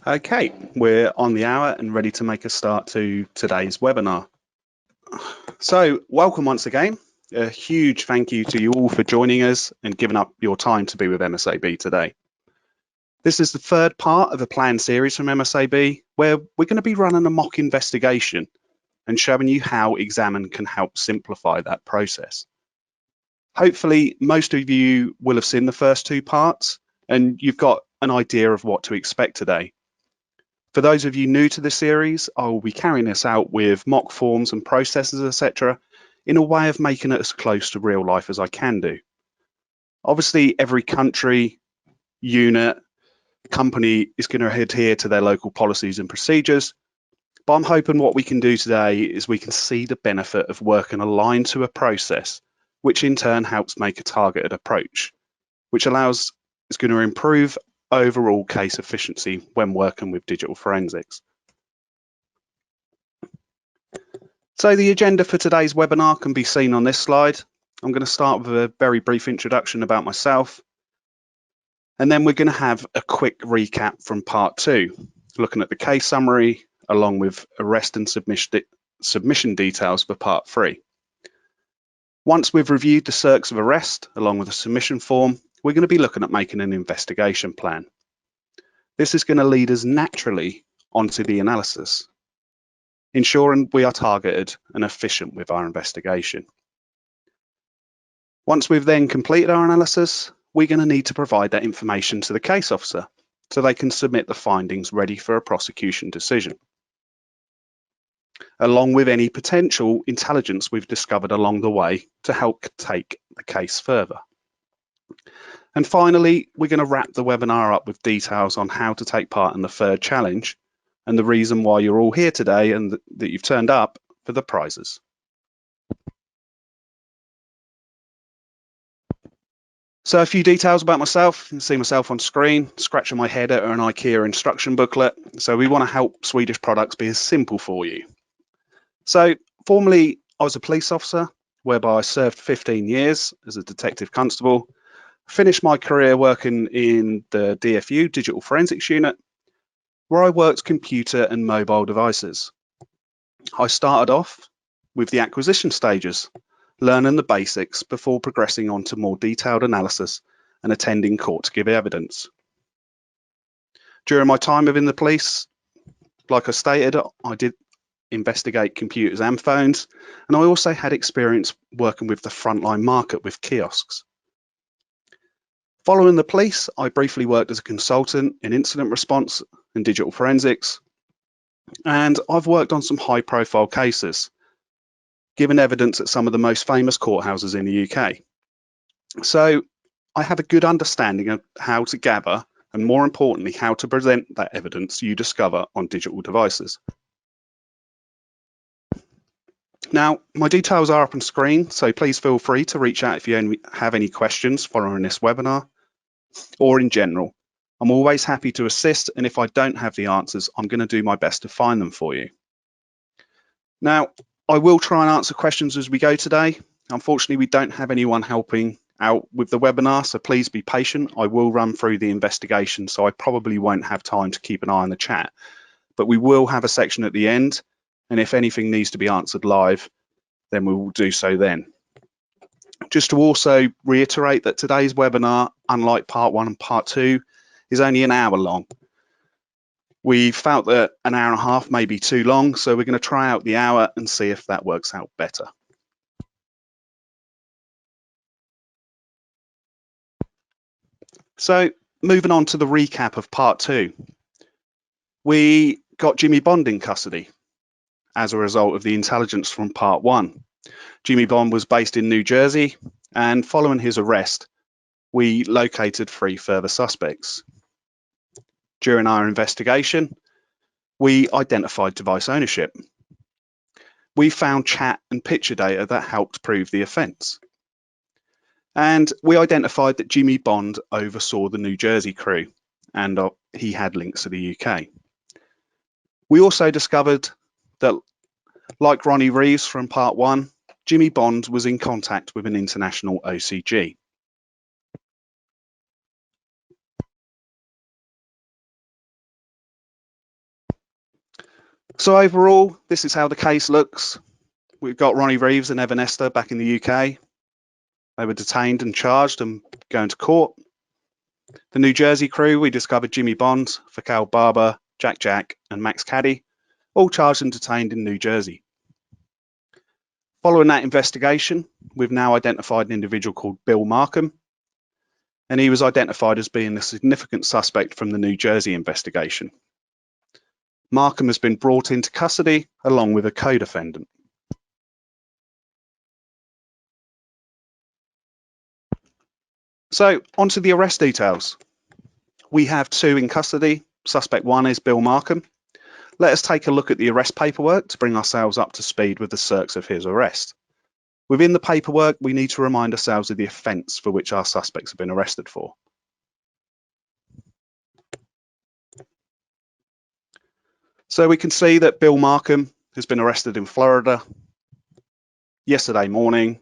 Okay, we're on the hour and ready to make a start to today's webinar. So welcome once again. A huge thank you to you all for joining us and giving up your time to be with MSAB today. This is the third part of a planned series from MSAB where we're going to be running a mock investigation and showing you how XAMN can help simplify that process. Hopefully most of you will have seen the first two parts and you've got an idea of what to expect today. For those of you new to the series, I will be carrying this out with mock forms and processes, etc., in a way of making it as close to real life as I can do. Obviously, every country, unit, company is going to adhere to their local policies and procedures, but I'm hoping what we can do today is we can see the benefit of working aligned to a process, which in turn helps make a targeted approach, which is going to improve overall case efficiency when working with digital forensics. So the agenda for today's webinar can be seen on this slide. I'm going to start with a very brief introduction about myself, and then we're going to have a quick recap from part two, looking at the case summary along with arrest and submission details for part three. Once we've reviewed the circs of arrest along with a submission form, we're going to be looking at making an investigation plan. This is going to lead us naturally onto the analysis, ensuring we are targeted and efficient with our investigation. Once we've then completed our analysis, we're going to need to provide that information to the case officer so they can submit the findings ready for a prosecution decision, along with any potential intelligence we've discovered along the way to help take the case further. And finally, we're going to wrap the webinar up with details on how to take part in the third challenge and the reason why you're all here today and that you've turned up for the prizes. So a few details about myself. You can see myself on screen, scratching my head at an IKEA instruction booklet. So we want to help Swedish products be as simple for you. So formerly, I was a police officer, whereby I served 15 years as a detective constable. Finished my career working in the DFU, Digital Forensics Unit, where I worked computer and mobile devices. I started off with the acquisition stages, learning the basics before progressing on to more detailed analysis and attending court to give evidence. During my time within the police, like I stated, I did investigate computers and phones, and I also had experience working with the frontline market with kiosks. Following the police, I briefly worked as a consultant in incident response and digital forensics, and I've worked on some high-profile cases, given evidence at some of the most famous courthouses in the UK. So I have a good understanding of how to gather, and more importantly, how to present that evidence you discover on digital devices. Now, my details are up on screen, so please feel free to reach out if you have any questions following this webinar or in general. I'm always happy to assist, and if I don't have the answers, I'm going to do my best to find them for you. Now, I will try and answer questions as we go today. Unfortunately, we don't have anyone helping out with the webinar, so please be patient. I will run through the investigation, so I probably won't have time to keep an eye on the chat, but we will have a section at the end, and if anything needs to be answered live, then we will do so then. Just to also reiterate that today's webinar, unlike part one and part two, is only an hour long. We felt that an hour and a half may be too long, so we're going to try out the hour and see if that works out better. So moving on to the recap of part two. We got Jimmy Bond in custody as a result of the intelligence from part one. Jimmy Bond was based in New Jersey, and following his arrest, we located 3 further suspects. During our investigation, we identified device ownership. We found chat and picture data that helped prove the offence. And we identified that Jimmy Bond oversaw the New Jersey crew, and he had links to the UK. We also discovered that, like Ronnie Reeves from part one, Jimmy Bond was in contact with an international OCG. So overall, this is how the case looks. We've got Ronnie Reeves and Evan Esther back in the UK. They were detained and charged and going to court. The New Jersey crew, we discovered Jimmy Bond, Fakal Barber, Jack, and Max Caddy, all charged and detained in New Jersey. Following that investigation, we've now identified an individual called Bill Markham, and he was identified as being a significant suspect from the New Jersey investigation. Markham has been brought into custody along with a co-defendant. So onto the arrest details. We have 2 in custody. Suspect 1 is Bill Markham. Let us take a look at the arrest paperwork to bring ourselves up to speed with the circs of his arrest. Within the paperwork, we need to remind ourselves of the offence for which our suspects have been arrested for. So we can see that Bill Markham has been arrested in Florida yesterday morning.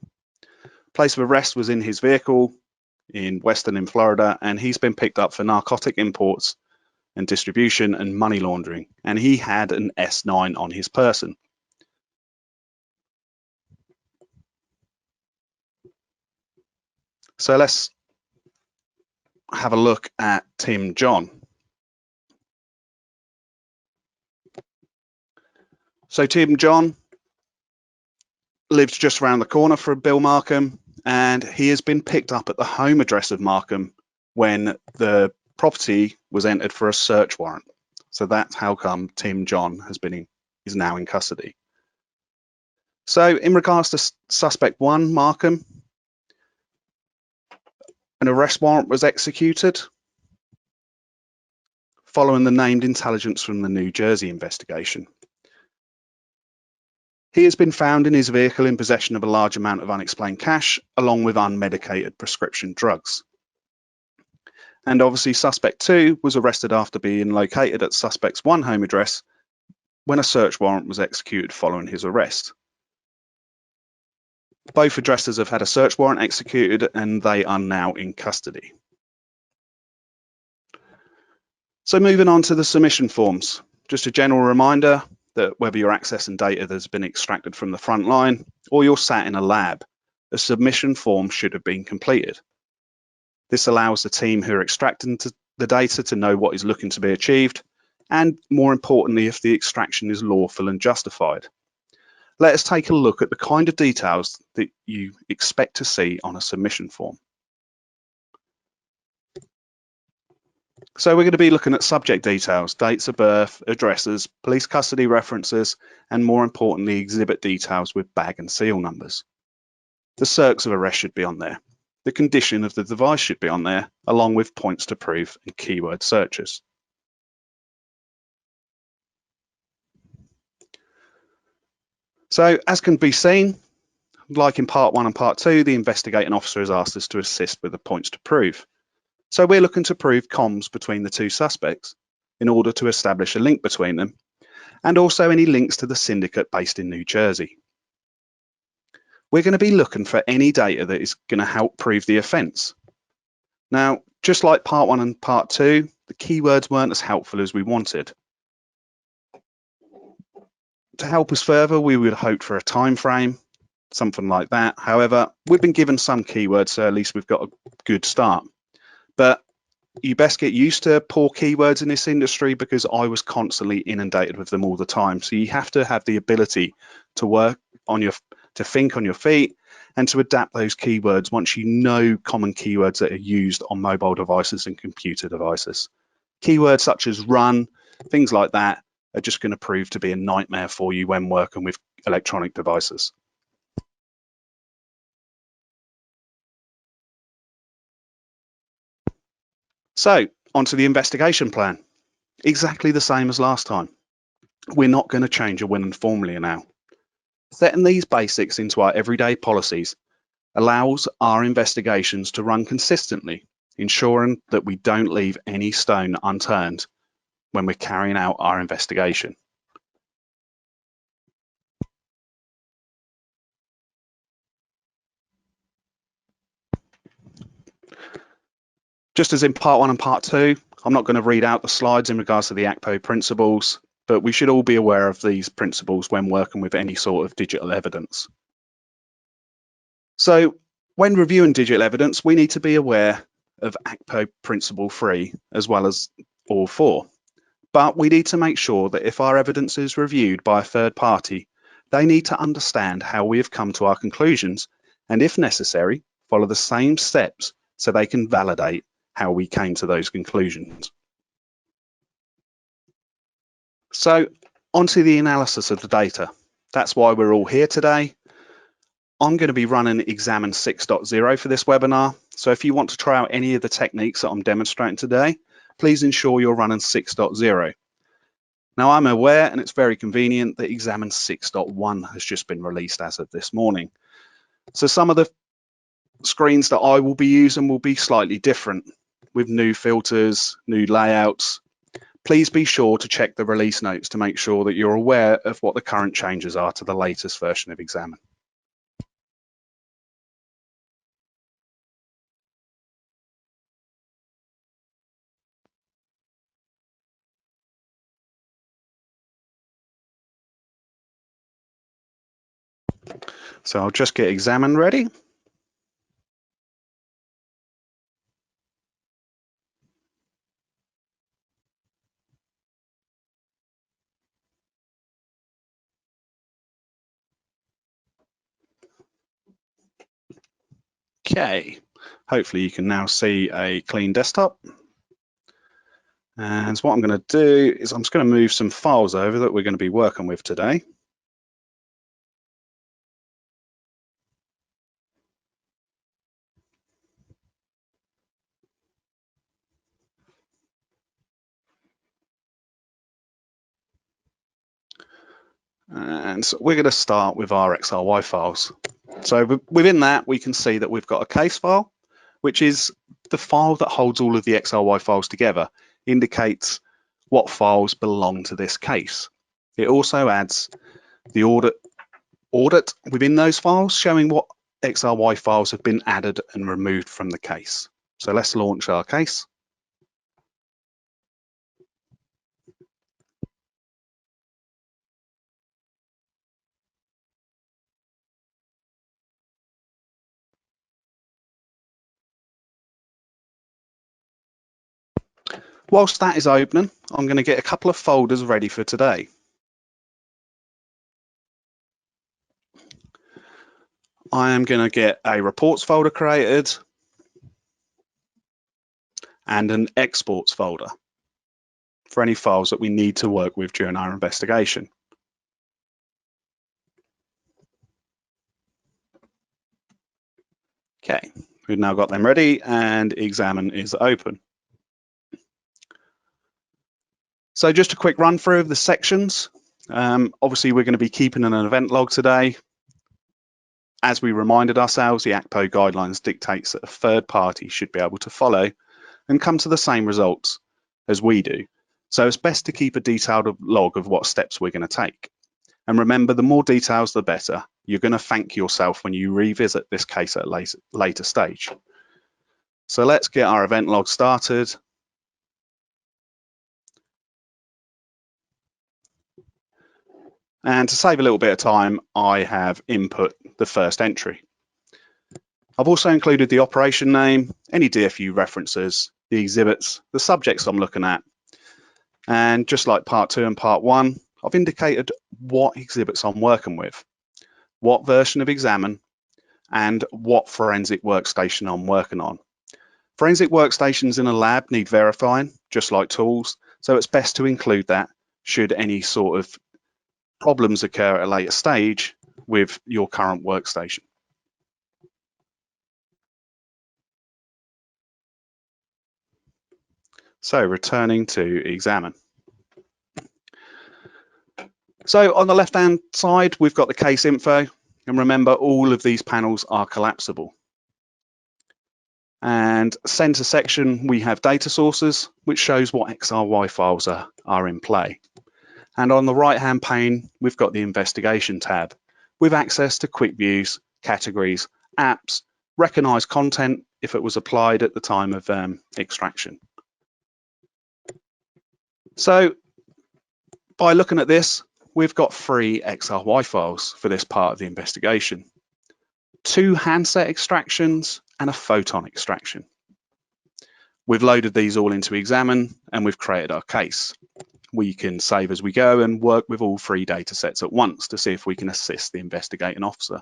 Place of arrest was in his vehicle in Weston in Florida, and he's been picked up for narcotic imports and distribution and money laundering, and he had an S9 on his person. So let's have a look at Tim John. So Tim John lives just around the corner from Bill Markham, and he has been picked up at the home address of Markham when the property was entered for a search warrant. So that's how come Tim John is now in custody. So in regards to suspect 1, Markham, an arrest warrant was executed following the named intelligence from the New Jersey investigation. He has been found in his vehicle in possession of a large amount of unexplained cash, along with unmedicated prescription drugs. And obviously, suspect 2 was arrested after being located at suspect's 1 home address when a search warrant was executed following his arrest. Both addresses have had a search warrant executed, and they are now in custody. So moving on to the submission forms, just a general reminder that whether you're accessing data that's been extracted from the front line or you're sat in a lab, a submission form should have been completed. This allows the team who are extracting the data to know what is looking to be achieved, and more importantly, if the extraction is lawful and justified. Let us take a look at the kind of details that you expect to see on a submission form. So we're going to be looking at subject details, dates of birth, addresses, police custody references, and more importantly, exhibit details with bag and seal numbers. The circs of arrest should be on there. The condition of the device should be on there, along with points to prove and keyword searches. So as can be seen, like in part 1 and part 2, the investigating officer has asked us to assist with the points to prove. So we're looking to prove comms between the 2 suspects in order to establish a link between them, and also any links to the syndicate based in New Jersey. We're going to be looking for any data that is going to help prove the offence. Now, just like part 1 and part 2, the keywords weren't as helpful as we wanted. To help us further, we would hope for a time frame, something like that. However, we've been given some keywords, so at least we've got a good start. But you best get used to poor keywords in this industry, because I was constantly inundated with them all the time. So you have to have the ability to work on to think on your feet and to adapt those keywords once you know common keywords that are used on mobile devices and computer devices. Keywords such as run, things like that, are just going to prove to be a nightmare for you when working with electronic devices. So onto the investigation plan. Exactly the same as last time. We're not going to change a winning formula now. Setting these basics into our everyday policies allows our investigations to run consistently, ensuring that we don't leave any stone unturned when we're carrying out our investigation. Just as in part 1 and part 2, I'm not going to read out the slides in regards to the ACPO principles. but we should all be aware of these principles when working with any sort of digital evidence. So when reviewing digital evidence, we need to be aware of ACPO Principle 3 as well as all 4. But we need to make sure that if our evidence is reviewed by a third party, they need to understand how we have come to our conclusions and, if necessary, follow the same steps so they can validate how we came to those conclusions. So onto the analysis of the data. That's why we're all here today. I'm going to be running XAMN 6.0 for this webinar. So if you want to try out any of the techniques that I'm demonstrating today, please ensure you're running 6.0. Now I'm aware, and it's very convenient, that XAMN 6.1 has just been released as of this morning. So some of the screens that I will be using will be slightly different with new filters, new layouts. Please be sure to check the release notes to make sure that you're aware of what the current changes are to the latest version of XAMN. So I'll just get XAMN ready. Okay, hopefully you can now see a clean desktop. And what I'm going to do is I'm just going to move some files over that we're going to be working with today. And so we're going to start with our XRY files. So within that, we can see that we've got a case file, which is the file that holds all of the XRY files together, indicates what files belong to this case. It also adds the audit within those files, showing what XRY files have been added and removed from the case. So let's launch our case. Whilst that is opening, I'm going to get a couple of folders ready for today. I am going to get a reports folder created and an exports folder for any files that we need to work with during our investigation. Okay, we've now got them ready and XAMN is open. So just a quick run through of the sections. Obviously, we're going to be keeping an event log today. As we reminded ourselves, the ACPO guidelines dictates that a third party should be able to follow and come to the same results as we do. So it's best to keep a detailed log of what steps we're going to take. And remember, the more details, the better. You're going to thank yourself when you revisit this case at a later stage. So let's get our event log started. And to save a little bit of time, I have input the first entry. I've also included the operation name, any DFU references, the exhibits, the subjects I'm looking at. And just like part 2 and part 1, I've indicated what exhibits I'm working with, what version of XAMN, and what forensic workstation I'm working on. Forensic workstations in a lab need verifying, just like tools, so it's best to include that should any sort of problems occur at a later stage with your current workstation. So returning to XAMN. So on the left-hand side, we've got the case info. And remember, all of these panels are collapsible. And center section, we have data sources, which shows what XRY files are in play. And on the right-hand pane, we've got the investigation tab with access to quick views, categories, apps, recognize content if it was applied at the time of extraction. So By looking at this, we've got 3 XRY files for this part of the investigation, 2 handset extractions and a photon extraction. We've loaded these all into XAMN and we've created our case. We can save as we go and work with all 3 data sets at once to see if we can assist the investigating officer.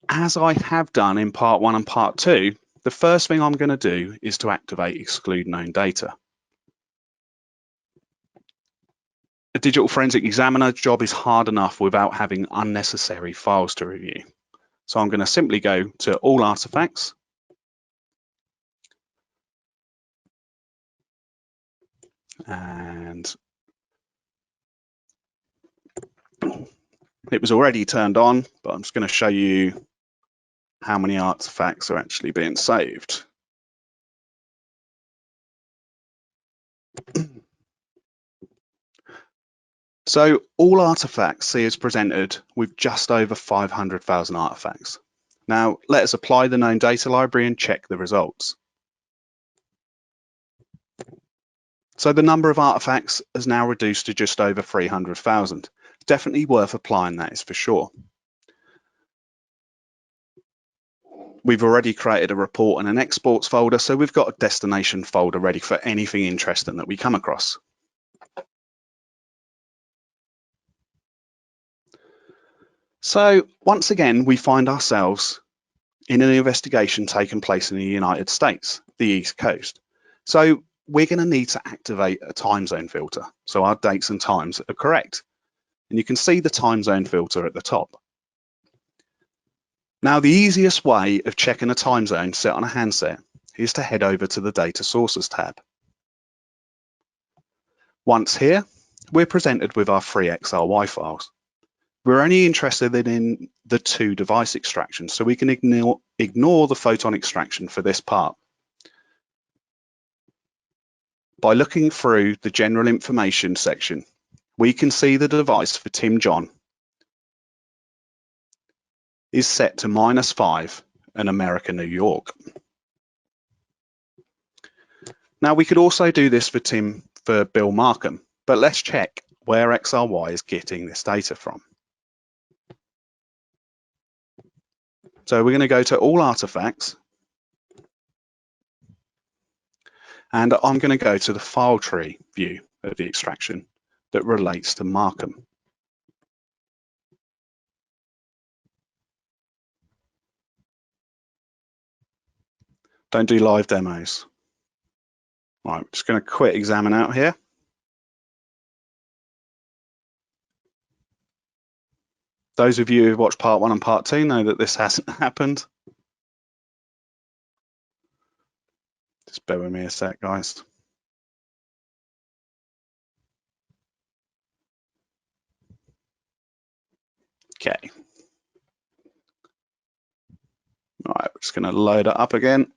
As I have done in part 1 and part 2, the first thing I'm going to do is to activate exclude known data. A digital forensic examiner job is hard enough without having unnecessary files to review. So I'm going to simply go to all artifacts, and it was already turned on, but I'm just going to show you how many artifacts are actually being saved. So all artifacts see us presented with just over 500,000 artifacts. Now let us apply the known data library and check the results. So the number of artifacts is now reduced to just over 300,000. Definitely worth applying, that is for sure. We've already created a report and an exports folder, so we've got a destination folder ready for anything interesting that we come across. So once again, we find ourselves in an investigation taking place in the United States, the East Coast. So we're going to need to activate a time zone filter, so our dates and times are correct. And you can see the time zone filter at the top. Now, the easiest way of checking a time zone set on a handset is to head over to the Data Sources tab. Once here, we're presented with our 3 XRY files. We're only interested in the 2 device extractions, so we can ignore the photon extraction for this part. By looking through the general information section, we can see the device for Tim John is set to -5 in America, New York. Now we could also do this for Bill Markham, but let's check where XRY is getting this data from. So we're going to go to all artifacts, and I'm going to go to the file tree view of the extraction that relates to Markham. Don't do live demos. All right, I'm just going to quit XAMN out here. Those of you who've watched part 1 and part 2 know that this hasn't happened. Just bear with me a sec, guys. Okay. All right, we're just going to load it up again.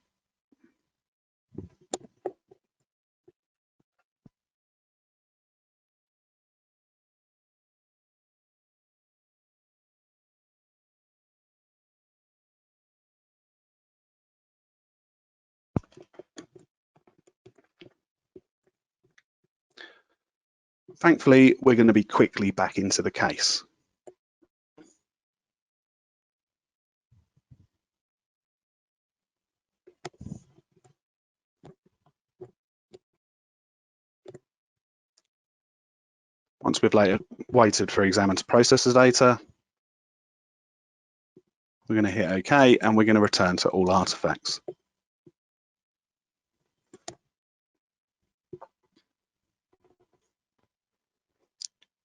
Thankfully, we're going to be quickly back into the case. Once we've waited for XAMN to process the data, we're going to hit OK, and we're going to return to all artifacts.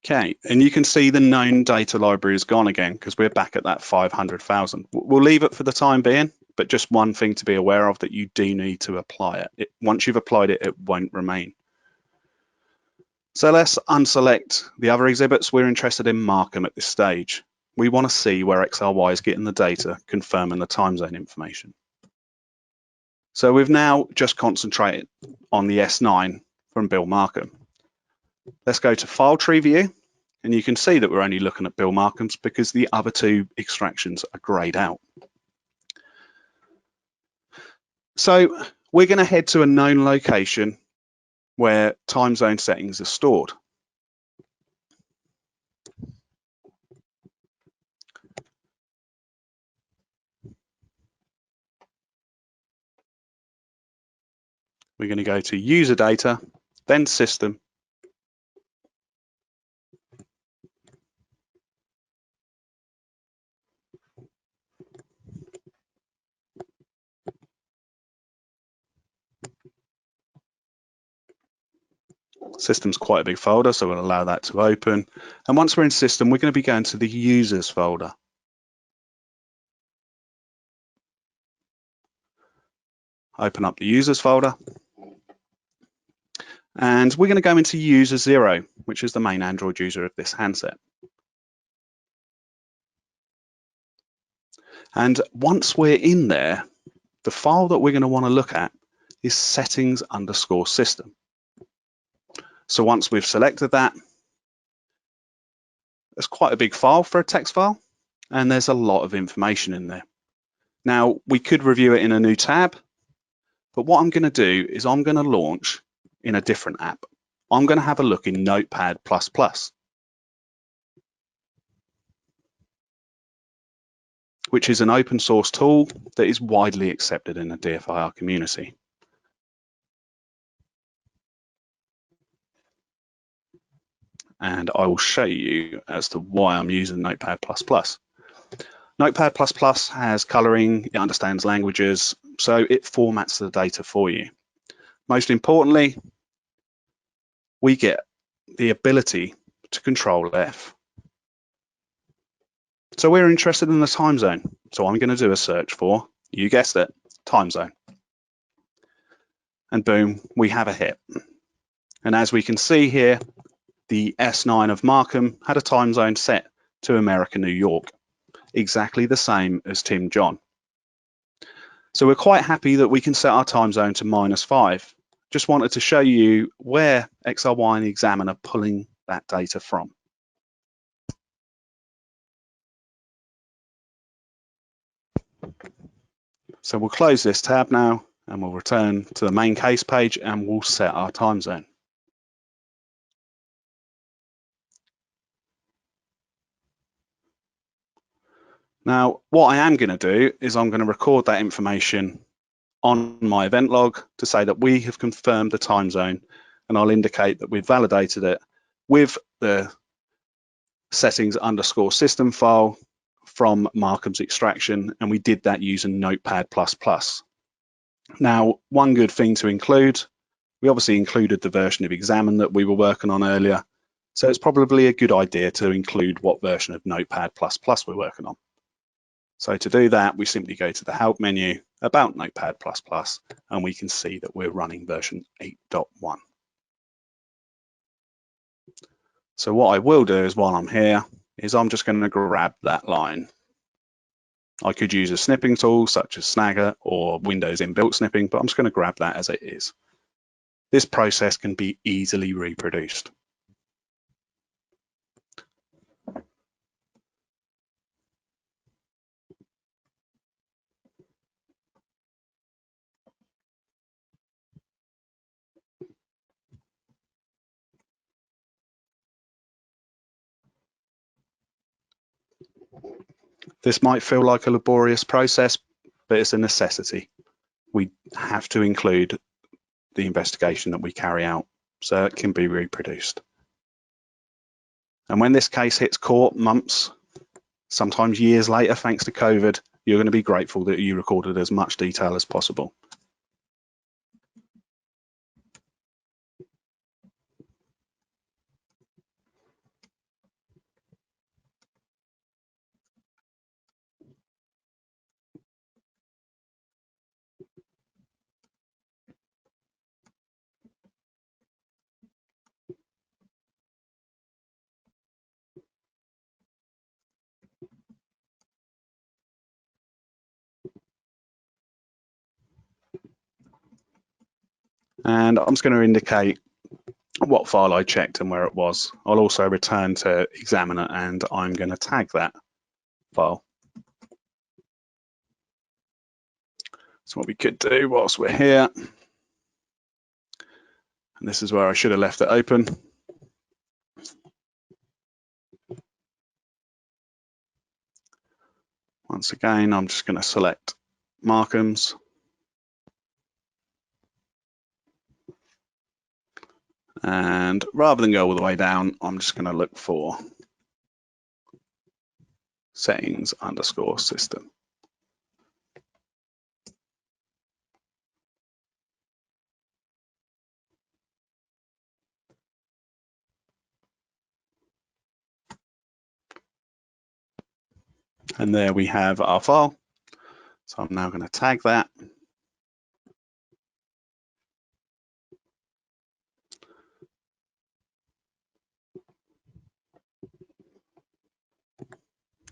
Okay, and you can see the known data library is gone again because we're back at that 500,000. We'll leave it for the time being, but just one thing to be aware of, that you do need to apply it. Once you've applied it, it won't remain. So let's unselect the other exhibits. We're interested in Markham at this stage. We want to see where XRY is getting the data, confirming the time zone information. So we've now just concentrated on the S9 from Bill Markham. Let's go to File Tree View, and you can see that we're only looking at Bill Markham's because the other 2 extractions are grayed out. So we're going to head to a known location where time zone settings are stored. We're going to go to user data, then system, system's quite a big folder, so we'll allow that to open. And once we're in system, we're going to be going to the users folder. Open up the users folder. And we're going to go into user 0, which is the main Android user of this handset. And once we're in there, the file that we're going to want to look at is settings_system. So once we've selected that, it's quite a big file for a text file, and there's a lot of information in there. Now, we could review it in a new tab, but what I'm going to do is I'm going to launch in a different app. I'm going to have a look in Notepad++. Which is an open source tool that is widely accepted in the DFIR community. And I will show you as to why I'm using Notepad++. Notepad++ has coloring, it understands languages, so it formats the data for you. Most importantly, we get the ability to control F. So we're interested in the time zone. So I'm going to do a search for, you guessed it, time zone. And boom, we have a hit. And as we can see here, the S9 of Markham had a time zone set to America, New York, exactly the same as Tim John. So we're quite happy that we can set our time zone to -5. Just wanted to show you where XRY and the XAMN are pulling that data from. So we'll close this tab now and we'll return to the main case page and we'll set our time zone. Now, what I am going to do is I'm going to record that information on my event log to say that we have confirmed the time zone, and I'll indicate that we've validated it with the settings_system file from Markham's extraction, and we did that using Notepad++. Now, one good thing to include, we obviously included the version of XAMN that we were working on earlier, so it's probably a good idea to include what version of Notepad++ we're working on. So to do that, we simply go to the Help menu, About Notepad++, and we can see that we're running version 8.1. So what I will do is while I'm here, is I'm just going to grab that line. I could use a snipping tool such as Snagger or Windows inbuilt snipping, but I'm just going to grab that as it is. This process can be easily reproduced. This might feel like a laborious process, but it's a necessity. We have to include the investigation that we carry out so it can be reproduced. And when this case hits court months, sometimes years later, thanks to COVID, you're going to be grateful that you recorded as much detail as possible. And I'm just going to indicate what file I checked and where it was. I'll also return to Examiner and I'm going to tag that file. So what we could do whilst we're here, And this is where I should have left it open. Once again, I'm just going to select Markham's. And rather than go all the way down, I'm just going to look for settings _ system. And there we have our file. So I'm now going to tag that.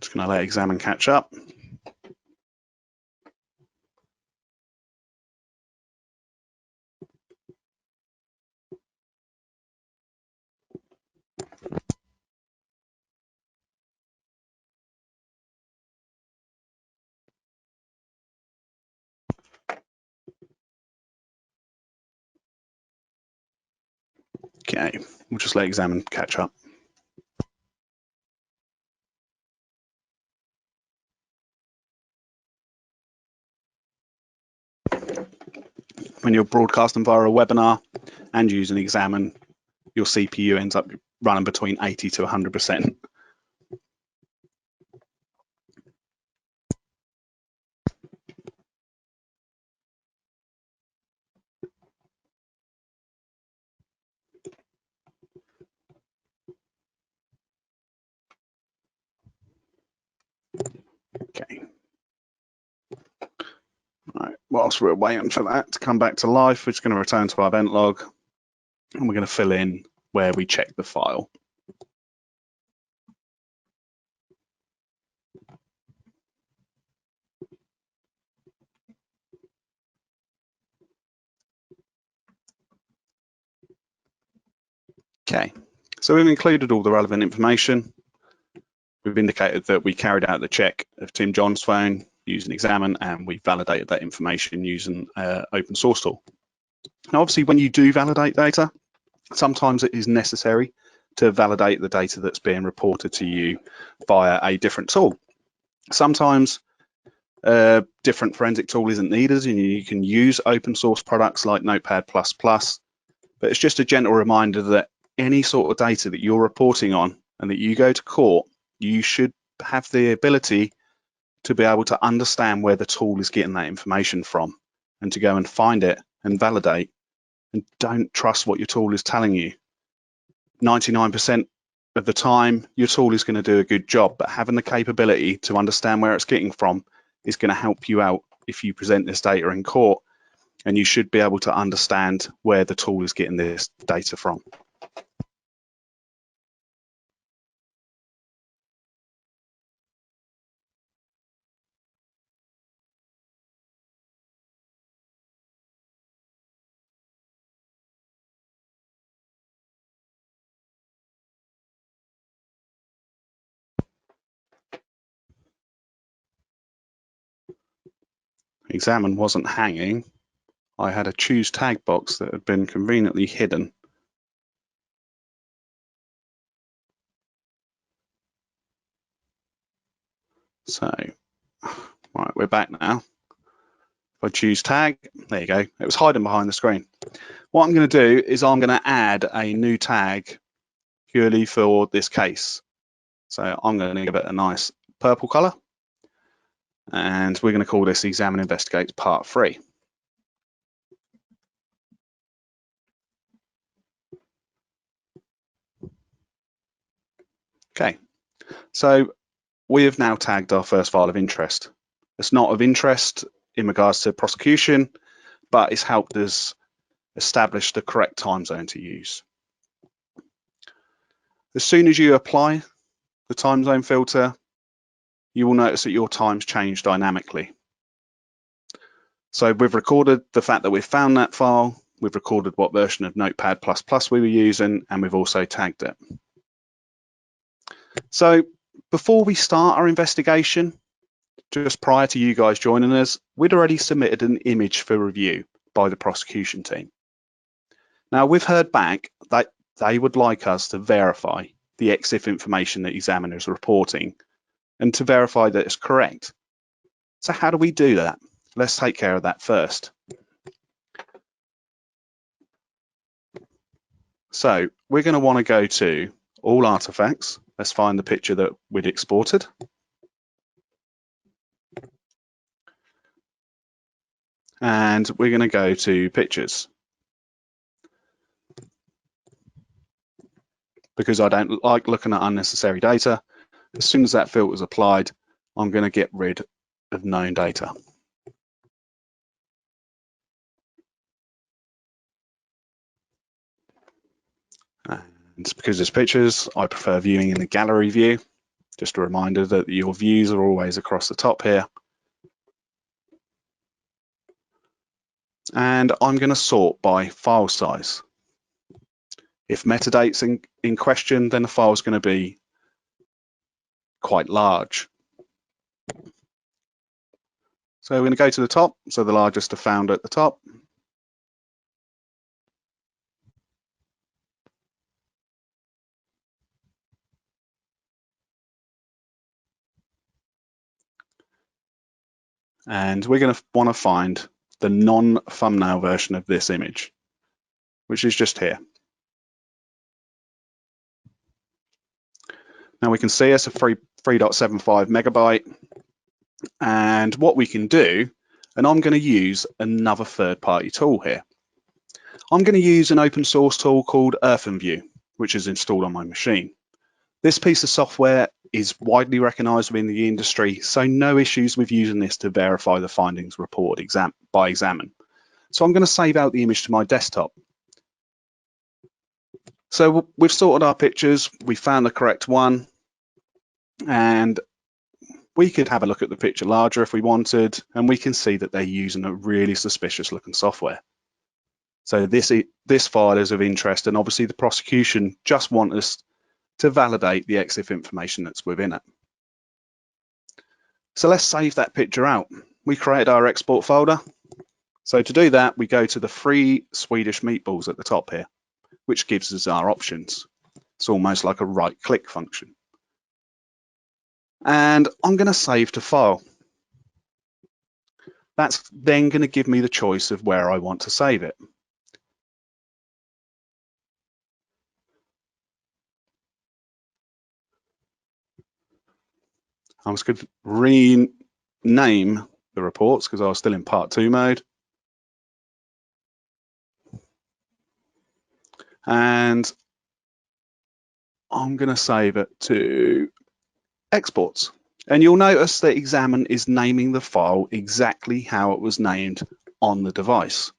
Just going to let XAMN catch up. Okay, we'll just let XAMN catch up. When you're broadcasting via a webinar and using XAMN, your CPU ends up running between 80 to 100%. Okay. Right. Whilst we're waiting for that to come back to life, we're just going to return to our event log, and we're going to fill in where we check the file. Okay, so we've included all the relevant information. We've indicated that we carried out the check of Tim John's phone using XAMN, and we validated that information using open source tool. Now, obviously, when you do validate data, sometimes it is necessary to validate the data that's being reported to you via a different tool. Sometimes a different forensic tool isn't needed, and you can use open source products like Notepad++, but it's just a gentle reminder that any sort of data that you're reporting on and that you go to court, you should have the ability to be able to understand where the tool is getting that information from and to go and find it and validate. And don't trust what your tool is telling you. 99% of the time, your tool is going to do a good job, but having the capability to understand where it's getting from is going to help you out if you present this data in court, and you should be able to understand where the tool is getting this data from. XAMN wasn't hanging. I had a choose tag box that had been conveniently hidden. So, right, we're back now. If I choose tag, there you go. It was hiding behind the screen. What I'm going to do is I'm going to add a new tag purely for this case. So I'm going to give it a nice purple color, and we're going to call this XAMN Investigates Part 3. Okay, so we have now tagged our first file of interest. It's not of interest in regards to prosecution, but it's helped us establish the correct time zone to use. As soon as you apply the time zone filter, you will notice that your times change dynamically. So we've recorded the fact that we've found that file, we've recorded what version of Notepad++ we were using, and we've also tagged it. So before we start our investigation, just prior to you guys joining us, we'd already submitted an image for review by the prosecution team. Now we've heard back that they would like us to verify the Exif information that XAMN is reporting and to verify that it's correct. So how do we do that? Let's take care of that first. So we're going to want to go to all artifacts. Let's find the picture that we'd exported. And we're going to go to pictures. Because I don't like looking at unnecessary data, as soon as that filter is applied, I'm going to get rid of known data. And because there's pictures, I prefer viewing in the gallery view. Just a reminder that your views are always across the top here. And I'm going to sort by file size. If metadata's in question, then the file is going to be quite large. So we're going to go to the top, so the largest are found at the top. And we're going to want to find the non-thumbnail version of this image, which is just here. Now we can see it's a 3.75 megabyte. And what we can do, and I'm going to use another third-party tool here. I'm going to use an open source tool called EarthenView, which is installed on my machine. This piece of software is widely recognized within the industry, so no issues with using this to verify the findings reported by XAMN. So I'm going to save out the image to my desktop. So we've sorted our pictures, we found the correct one, and we could have a look at the picture larger if we wanted, and we can see that they're using a really suspicious looking software. So this file is of interest, and obviously the prosecution just want us to validate the Exif information that's within it. So let's save that picture out. We created our export folder. So to do that, we go to the 3 Swedish meatballs at the top here, which gives us our options. It's almost like a right-click function. And I'm going to save to file. That's then going to give me the choice of where I want to save it. I'm just going to rename the reports because I was still in part 2 mode. And I'm going to save it to exports. And you'll notice that XAMN is naming the file exactly how it was named on the device.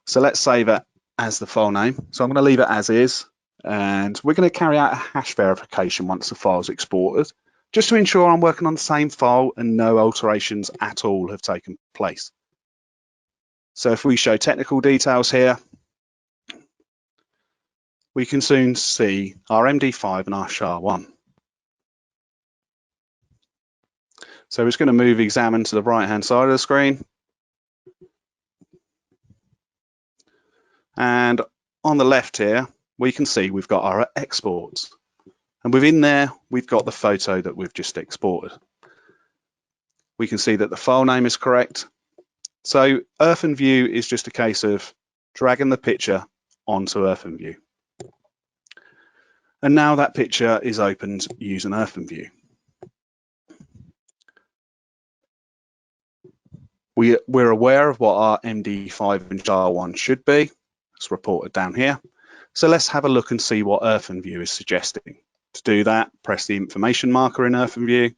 So let's save it as the file name. So I'm going to leave it as is. And we're going to carry out a hash verification once the file is exported, just to ensure I'm working on the same file and no alterations at all have taken place. So if we show technical details here, we can soon see our MD5 and our SHA-1. So it's going to move XAMN to the right-hand side of the screen. And on the left here, we can see we've got our exports. And within there, we've got the photo that we've just exported. We can see that the file name is correct. So EarthenView is just a case of dragging the picture onto EarthenView. And now that picture is opened using EarthenView. We're aware of what our MD5 and SHA-1 should be. It's reported down here. So let's have a look and see what EarthenView is suggesting. To do that, press the information marker in EarthenView.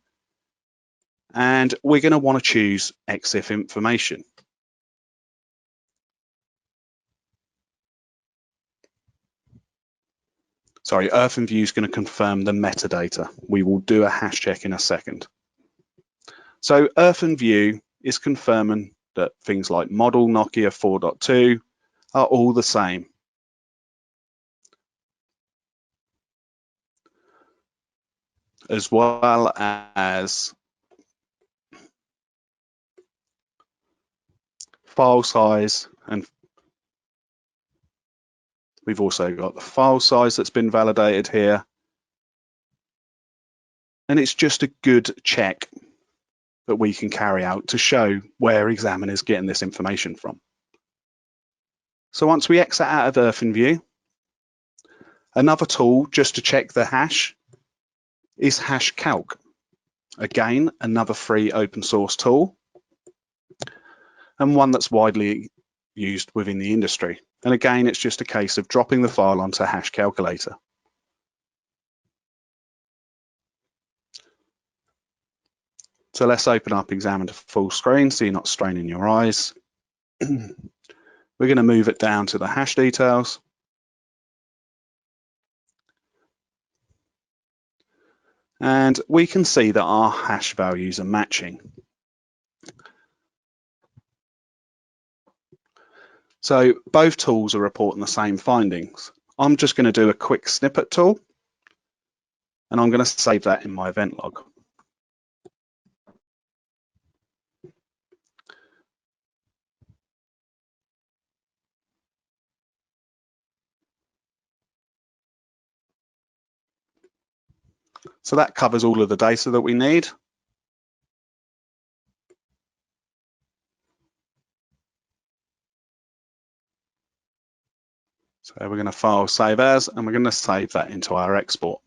And we're going to want to choose Exif information. Sorry, EarthenView is going to confirm the metadata. We will do a hash check in a second. So EarthenView is confirming that things like model Nokia 4.2 are all the same. As well as file size and We've also got the file size that's been validated here. And it's just a good check that we can carry out to show where XAMN is getting this information from. So once we exit out of EarthenView, another tool just to check the hash is HashCalc. Again, another free open source tool and one that's widely used within the industry. And again, it's just a case of dropping the file onto Hash Calculator. So let's open up XAMN to full screen so you're not straining your eyes. We're going to move it down to the hash details. And we can see that our hash values are matching. So both tools are reporting the same findings. I'm just going to do a quick snippet tool, and I'm going to save that in my event log. So that covers all of the data that we need. So we're going to file save as, and we're going to save that into our export.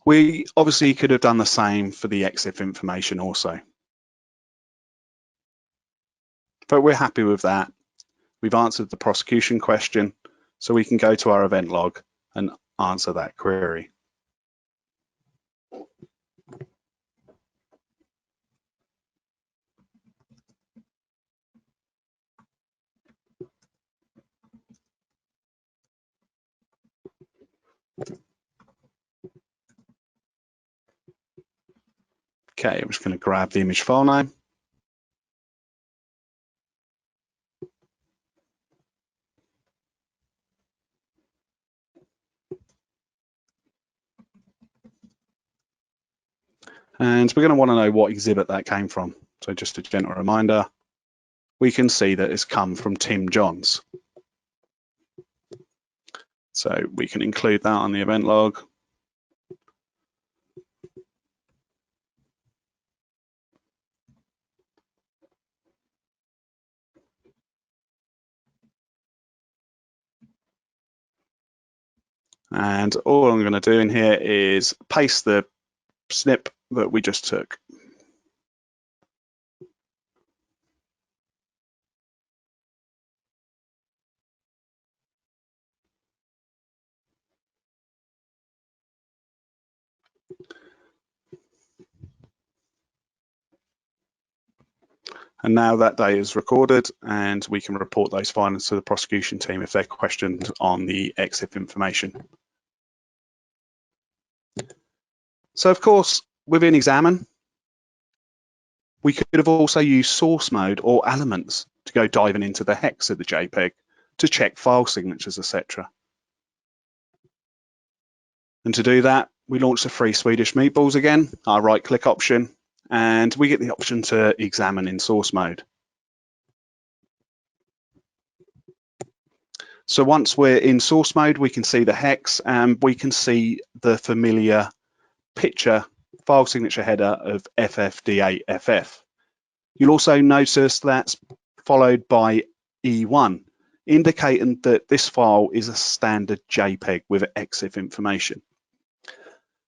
We obviously could have done the same for the Exif information also. But we're happy with that. We've answered the prosecution question, so we can go to our event log and answer that query. Okay, I'm just going to grab the image file name. And we're going to want to know what exhibit that came from. So just a gentle reminder, we can see that it's come from Tim Johns. So we can include that on the event log. And all I'm going to do in here is paste the snip that we just took. And now that data is recorded, and we can report those findings to the prosecution team if they're questioned on the Exif information. So of course, within XAMN, we could have also used source mode or elements to go diving into the hex of the JPEG to check file signatures, etc. And to do that, we launch the free Swedish meatballs again, our right-click option, and we get the option to examine in source mode. So once we're in source mode, we can see the hex and we can see the familiar picture file signature header of FFD8FF. You'll also notice that's followed by E1, indicating that this file is a standard JPEG with Exif information.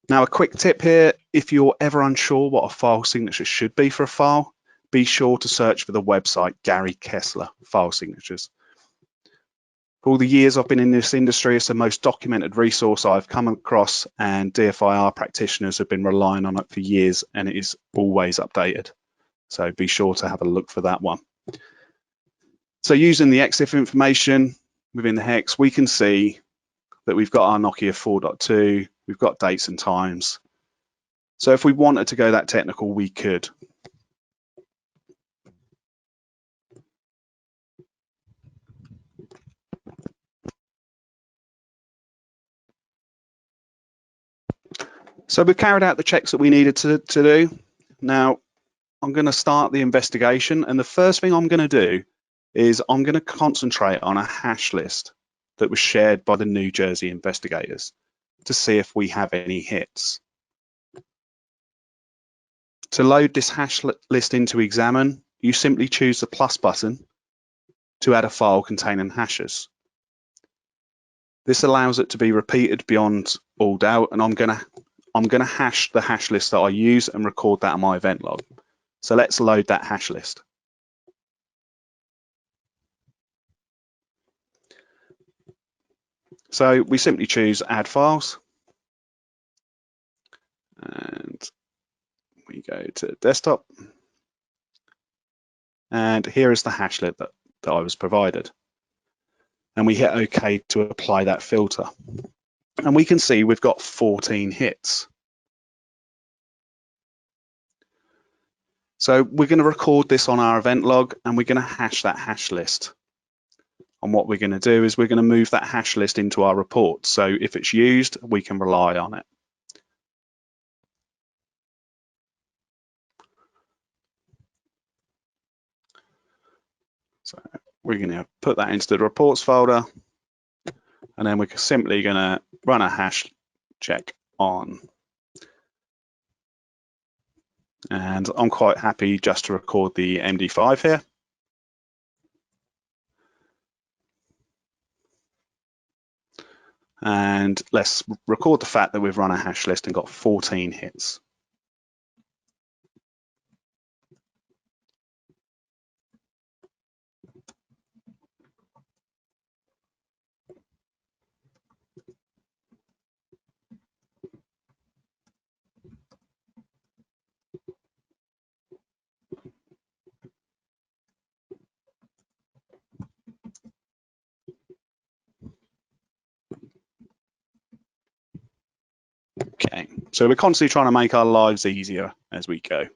Now, a quick tip here, if you're ever unsure what a file signature should be for a file, be sure to search for the website Gary Kessler file signatures. For all the years I've been in this industry, it's the most documented resource I've come across, and DFIR practitioners have been relying on it for years, and it is always updated. So be sure to have a look for that one. So using the Exif information within the hex, we can see that we've got our Nokia 4.2, we've got dates and times. So if we wanted to go that technical, we could. So we've carried out the checks that we needed to do. Now I'm going to start the investigation, and the first thing I'm going to do is I'm going to concentrate on a hash list that was shared by the New Jersey investigators to see if we have any hits. To load this hash list into XAMN, you simply choose the plus button to add a file containing hashes. This allows it to be repeated beyond all doubt, and I'm going to hash the hash list that I use and record that on my event log. So let's load that hash list. So we simply choose add files, and we go to desktop, and here is the hash list that I was provided. And we hit OK to apply that filter. And we can see we've got 14 hits. So we're going to record this on our event log, and we're going to hash that hash list. And what we're going to do is we're going to move that hash list into our report. So if it's used, we can rely on it. So we're going to put that into the reports folder, and then we're simply going to run a hash check on. And I'm quite happy just to record the MD5 here. And let's record the fact that we've run a hash list and got 14 hits. Okay, so we're constantly trying to make our lives easier as we go.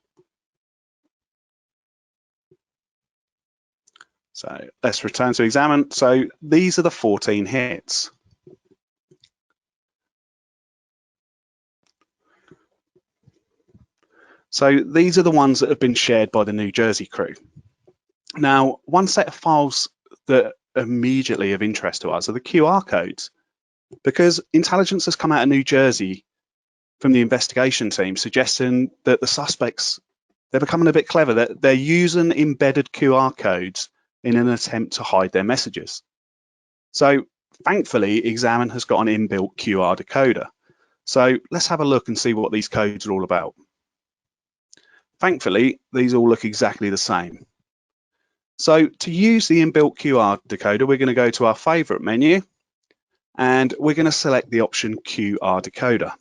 So let's return to XAMN. So these are the 14 hits. So these are the ones that have been shared by the New Jersey crew. Now, one set of files that immediately of interest to us are the QR codes, because intelligence has come out of New Jersey from the investigation team suggesting that the suspects, they're becoming a bit clever, that they're using embedded QR codes in an attempt to hide their messages. So thankfully, XAMN has got an inbuilt QR decoder. So let's have a look and see what these codes are all about. Thankfully, these all look exactly the same. So to use the inbuilt QR decoder, we're going to go to our favorite menu, and we're going to select the option QR decoder.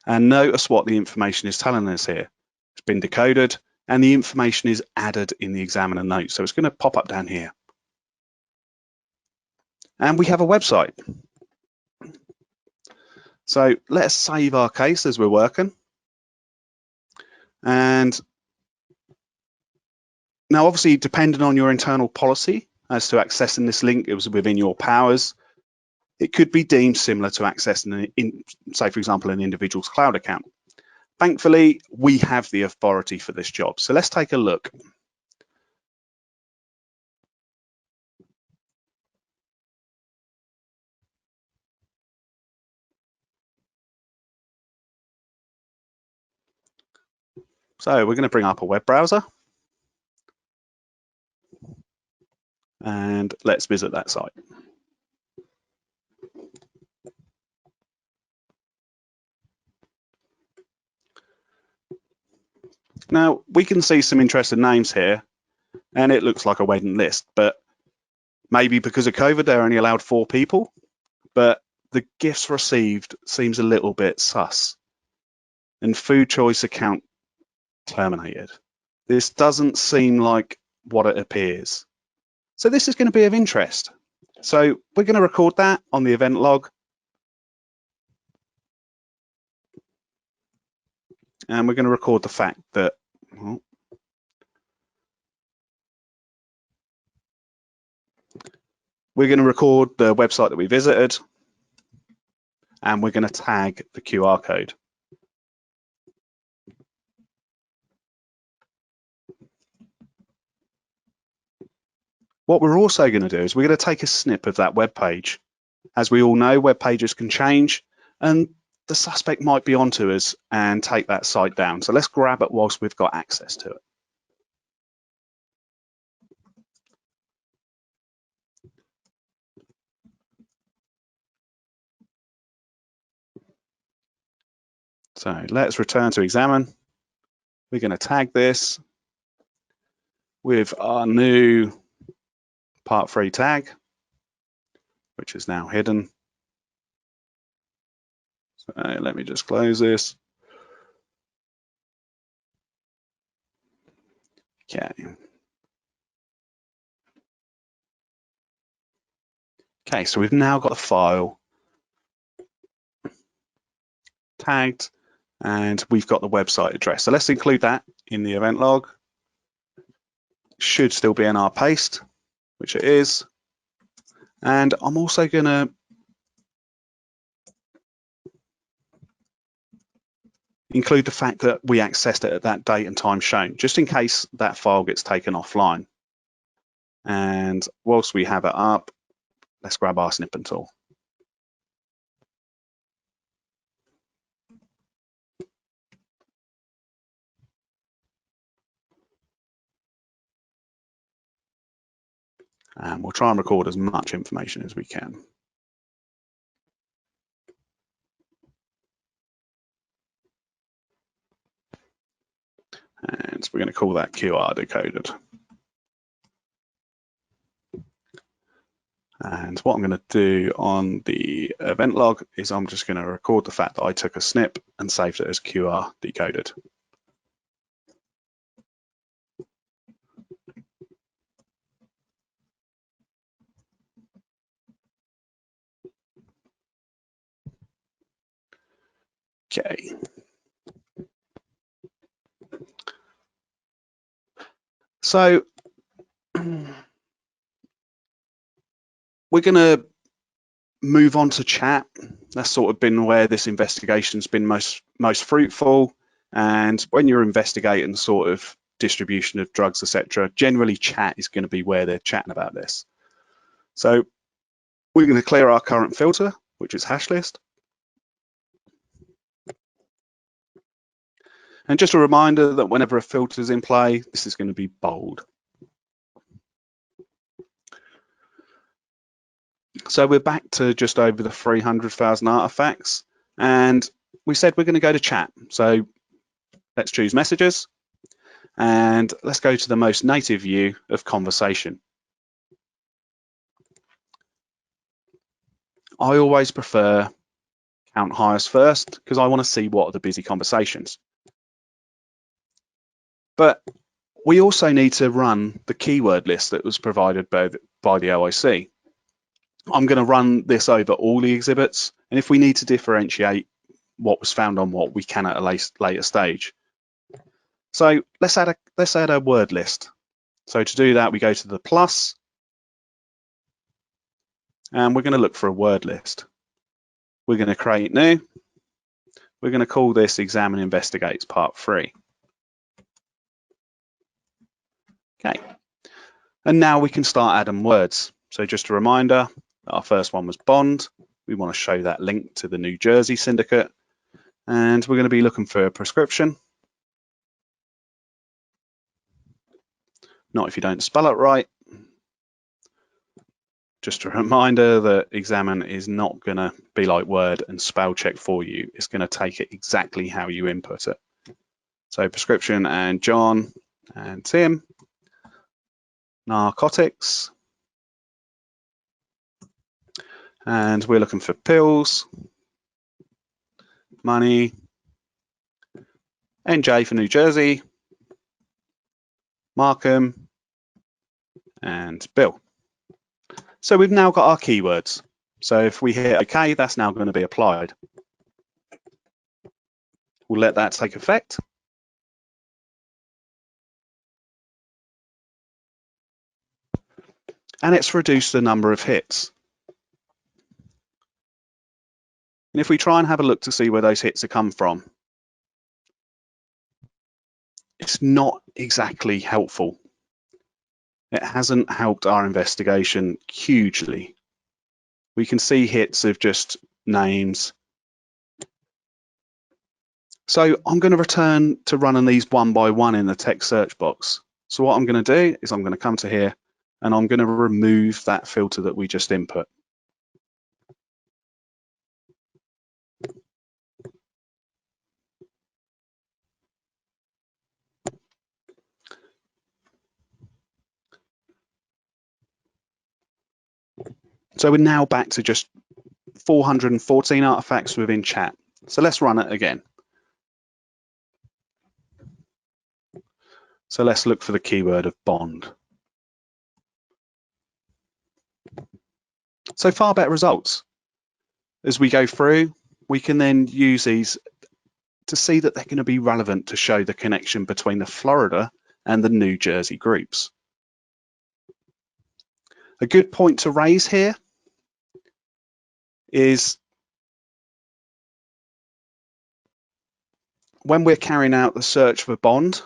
And notice what the information is telling us here. It's been decoded, and the information is added in the examiner notes. So it's going to pop up down here. And we have a website. So let's save our case as we're working. And now, obviously, depending on your internal policy as to accessing this link, it was within your powers. It could be deemed similar to accessing, say, for example, an individual's cloud account. Thankfully, we have the authority for this job. So let's take a look. So we're going to bring up a web browser. And let's visit that site. Now, we can see some interesting names here, and it looks like a waiting list, but maybe because of COVID, they're only allowed 4 people, but the gifts received seems a little bit sus. And food choice account terminated. This doesn't seem like what it appears. So this is going to be of interest. So we're going to record that on the event log. And we're going to record the fact that, well, we're going to record the website that we visited. and we're going to tag the QR code. What we're also going to do is we're going to take a snip of that web page. As we all know, web pages can change, and the suspect might be onto us and take that site down. So let's grab it whilst we've got access to it. So let's return to XAMN. We're going to tag this with our new part 3 tag, which is now hidden. So let me just close this. Okay. Okay, so we've now got the file tagged and we've got the website address. So let's include that in the event log. Should still be in our paste, which it is. And I'm also going to include the fact that we accessed it at that date and time shown, just in case that file gets taken offline. And whilst we have it up, let's grab our snipping tool. And we'll try and record as much information as we can. And we're going to call that QR decoded. And what I'm going to do on the event log is I'm just going to record the fact that I took a snip and saved it as QR decoded. Okay. So we're going to move on to chat. That's sort of been where this investigation's been most fruitful. And when you're investigating sort of distribution of drugs, etc., generally chat is going to be where they're chatting about this. So we're going to clear our current filter, which is hash list. And just a reminder that whenever a filter is in play, this is going to be bold. So we're back to just over the 300,000 artifacts, and we said we're going to go to chat. So let's choose messages, and let's go to the most native view of conversation. I always prefer count highest first because I want to see what are the busy conversations. But we also need to run the keyword list that was provided by the OIC. I'm going to run this over all the exhibits, and if we need to differentiate what was found on what, we can at a later stage. So let's add a word list. So to do that, we go to the plus, and we're going to look for a word list. We're going to create new. We're going to call this XAMN Investigates Part 3. Okay, and now we can start adding words. So just a reminder, our first one was bond. We want to show that link to the New Jersey syndicate, and we're going to be looking for a prescription. Not if you don't spell it right. Just a reminder that XAMN is not going to be like Word and spell check for you. It's going to take it exactly how you input it. So prescription and John and Tim. Narcotics. And we're looking for pills, money, NJ for New Jersey, Markham, and Bill. So we've now got our keywords. So if we hit OK, that's now going to be applied. We'll let that take effect. And it's reduced the number of hits. And if we try and have a look to see where those hits have come from, it's not exactly helpful. It hasn't helped our investigation hugely. We can see hits of just names. So I'm going to return to running these one by one in the text search box. So what I'm going to do is I'm going to come to here and I'm going to remove that filter that we just input. So we're now back to just 414 artifacts within chat. So let's run it again. So let's look for the keyword of bond. So far better results. As we go through, we can then use these to see that they're going to be relevant to show the connection between the Florida and the New Jersey groups. A good point to raise here is when we're carrying out the search for bond,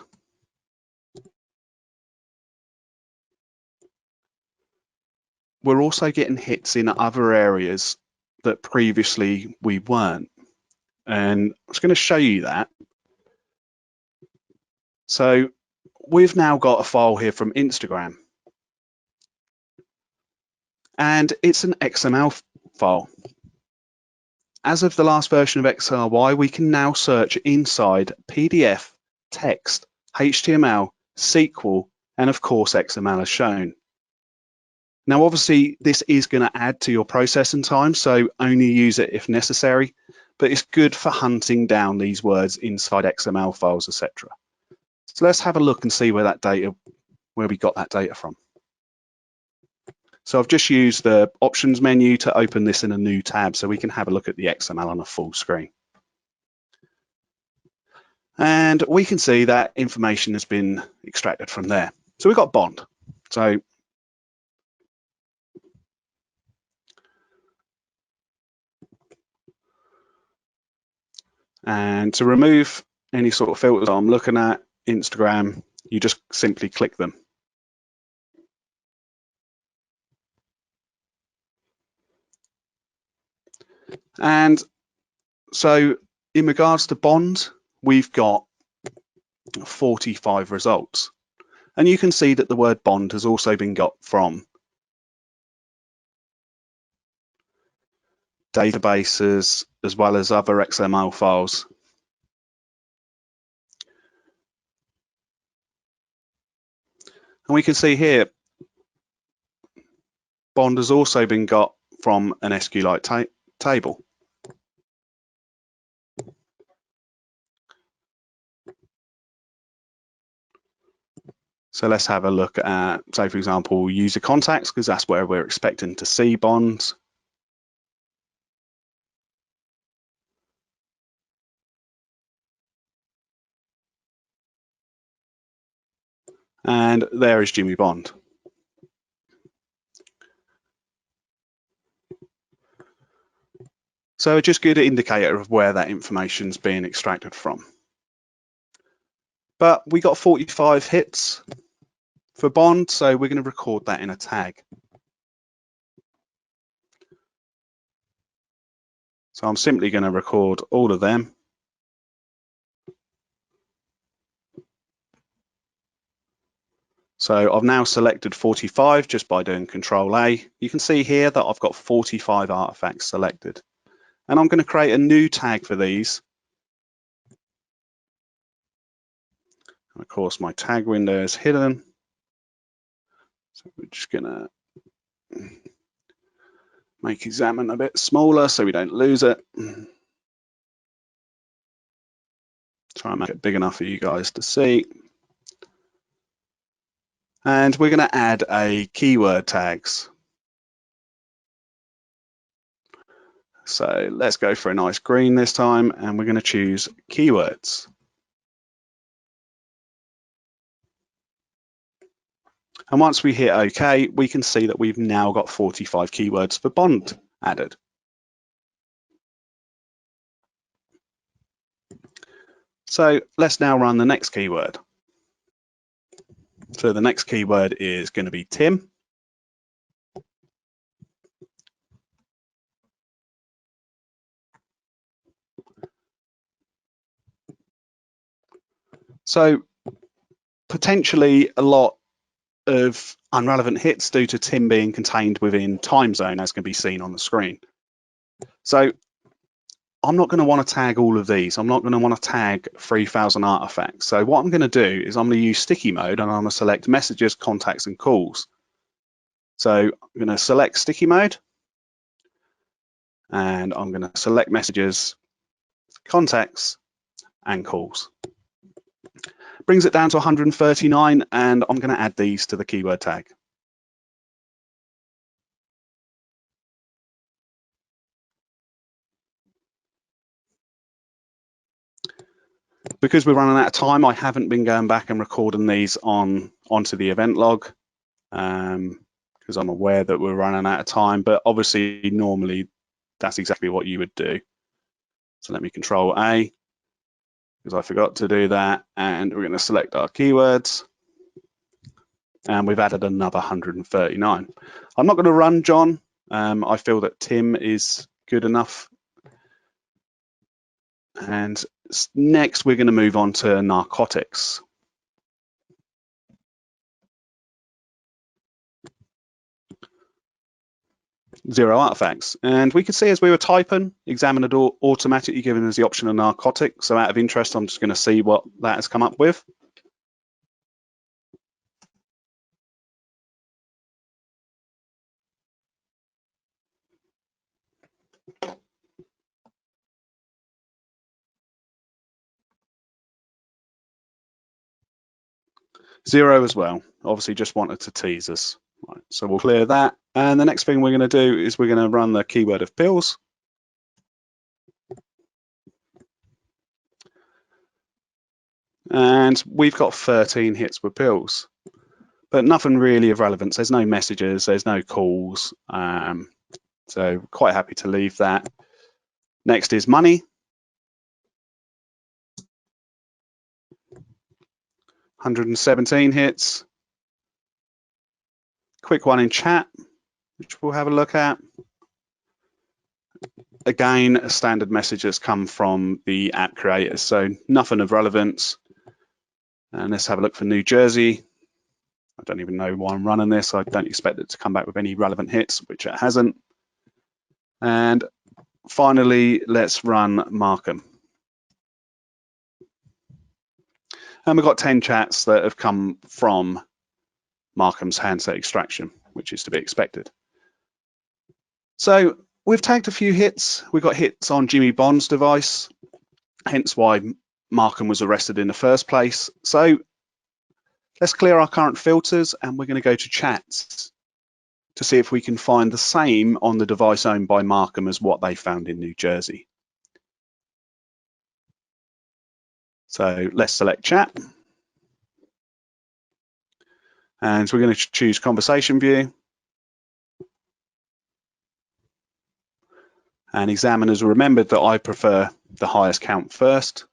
we're also getting hits in other areas that previously we weren't. And I was going to show you that. So we've now got a file here from Instagram. And it's an XML file. As of the last version of XRY, we can now search inside PDF, text, HTML, SQL, and of course XML as shown. Now, obviously, this is going to add to your processing time, so only use it if necessary, but it's good for hunting down these words inside XML files, etc. So let's have a look and see where we got that data from. So I've just used the options menu to open this in a new tab so we can have a look at the XML on a full screen. And we can see that information has been extracted from there. So we've got bond. So and to remove any sort of filters I'm looking at, Instagram, you just simply click them. And so in regards to bond, we've got 45 results. And you can see that the word bond has also been got from databases as well as other XML files. And we can see here, bond has also been got from an SQLite table. So let's have a look at, say, for example, user contacts, because that's where we're expecting to see bonds. And there is Jimmy Bond. So just a good indicator of where that information is being extracted from. But we got 45 hits for bond, so we're going to record that in a tag. So I'm simply going to record all of them. So I've now selected 45 just by doing Control A. You can see here that I've got 45 artifacts selected. And I'm going to create a new tag for these. And of course, my tag window is hidden. So we're just going to make XAMN a bit smaller so we don't lose it. Try and make it big enough for you guys to see. And we're going to add a keyword tags. So let's go for a nice green this time, and we're going to choose keywords. And once we hit OK, we can see that we've now got 45 keywords for bond added. So let's now run the next keyword. So the next keyword is going to be Tim. So potentially a lot of unrelevant hits due to Tim being contained within time zone, as can be seen on the screen. So I'm not going to want to tag all of these. I'm not going to want to tag 3,000 artifacts. So what I'm going to do is I'm going to use sticky mode, and I'm going to select messages, contacts, and calls. So I'm going to select sticky mode, and I'm going to select messages, contacts, and calls. Brings it down to 139, and I'm going to add these to the keyword tag. Because we're running out of time, I haven't been going back and recording these onto the event log because I'm aware that we're running out of time, but obviously normally that's exactly what you would do. So let me Control A because I forgot to do that, and we're going to select our keywords, and we've added another 139. I'm not going to run John. I feel that Tim is good enough. And next, we're going to move on to narcotics. Zero artifacts. And we could see as we were typing, XAMN had automatically given us the option of narcotic. So out of interest, I'm just going to see what that has come up with. Zero as well. Obviously just wanted to tease us. Right, so we'll clear that. And the next thing we're going to do is we're going to run the keyword of pills. And we've got 13 hits with pills, but nothing really of relevance. There's no messages, there's no calls. So quite happy to leave that. Next is money. 117 hits. Quick one in chat, which we'll have a look at. Again, a standard message that's come from the app creators, so nothing of relevance. And let's have a look for New Jersey. I don't even know why I'm running this. I don't expect it to come back with any relevant hits, which it hasn't. And finally, let's run Markham. And we've got 10 chats that have come from Markham's handset extraction, which is to be expected. So we've tagged a few hits. We've got hits on Jimmy Bond's device, hence why Markham was arrested in the first place. So let's clear our current filters, and we're going to go to chats to see if we can find the same on the device owned by Markham as what they found in New Jersey. So let's select chat. And we're going to choose conversation view. And examiners remembered that I prefer the highest count first.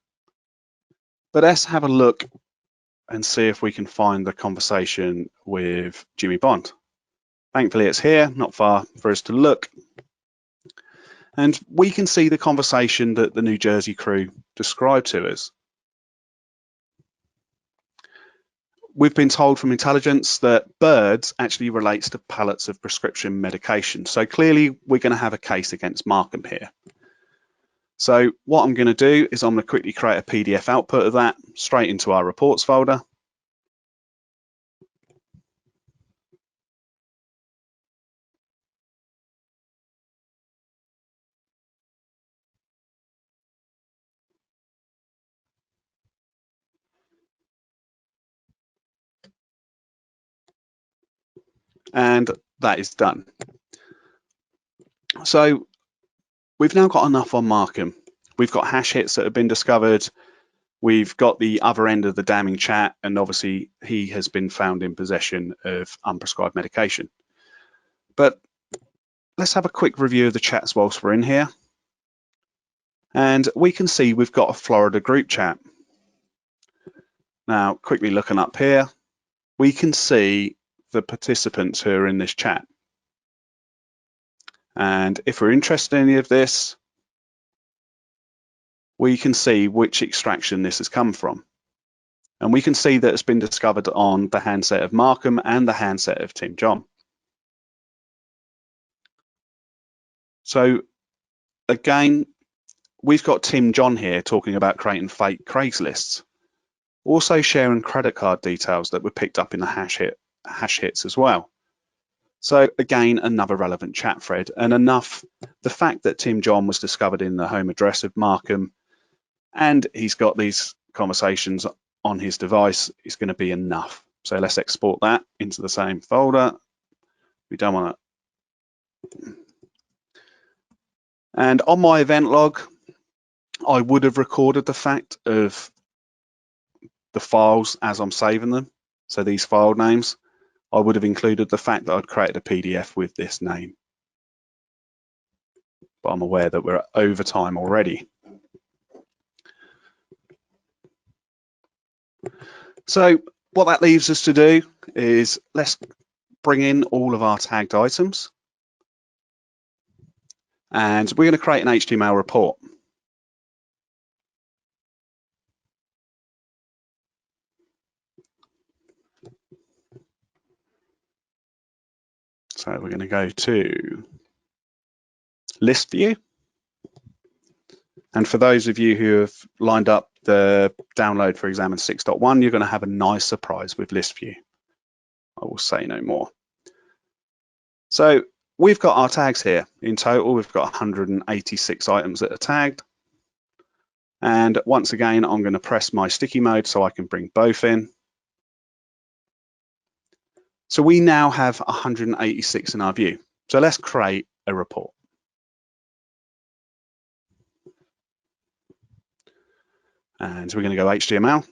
But let's have a look and see if we can find the conversation with Jimmy Bond. Thankfully, it's here, not far for us to look. And we can see the conversation that the New Jersey crew described to us. We've been told from intelligence that birds actually relates to pallets of prescription medication. So clearly we're going to have a case against Markham here. So what I'm going to do is I'm going to quickly create a PDF output of that straight into our reports folder. And that is done. So we've now got enough on Markham. We've got hash hits that have been discovered. We've got the other end of the damning chat, and obviously he has been found in possession of unprescribed medication. But let's have a quick review of the chats whilst we're in here. And we can see we've got a Florida group chat. Now, quickly looking up here, we can see the participants who are in this chat. And if we're interested in any of this, we can see which extraction this has come from. And we can see that it's been discovered on the handset of Markham and the handset of Tim John. So again, we've got Tim John here talking about creating fake Craigslists, also sharing credit card details that were picked up in the hash hits as well. So again, another relevant chat thread, and enough. The fact that Tim John was discovered in the home address of Markham and he's got these conversations on his device is going to be enough. So let's export that into the same folder. We don't want to. And on my event log, I would have recorded the fact of the files as I'm saving them. So these file names, I would have included the fact that I'd created a PDF with this name. But I'm aware that we're at overtime already. So what that leaves us to do is let's bring in all of our tagged items. And we're going to create an HTML report. So we're going to go to list view. And for those of you who have lined up the download for XAMN 6.1, you're going to have a nice surprise with list view. I will say no more. So we've got our tags here. In total, we've got 186 items that are tagged. And once again, I'm going to press my sticky mode so I can bring both in. So we now have 186 in our view. So let's create a report. And so we're going to go HTML.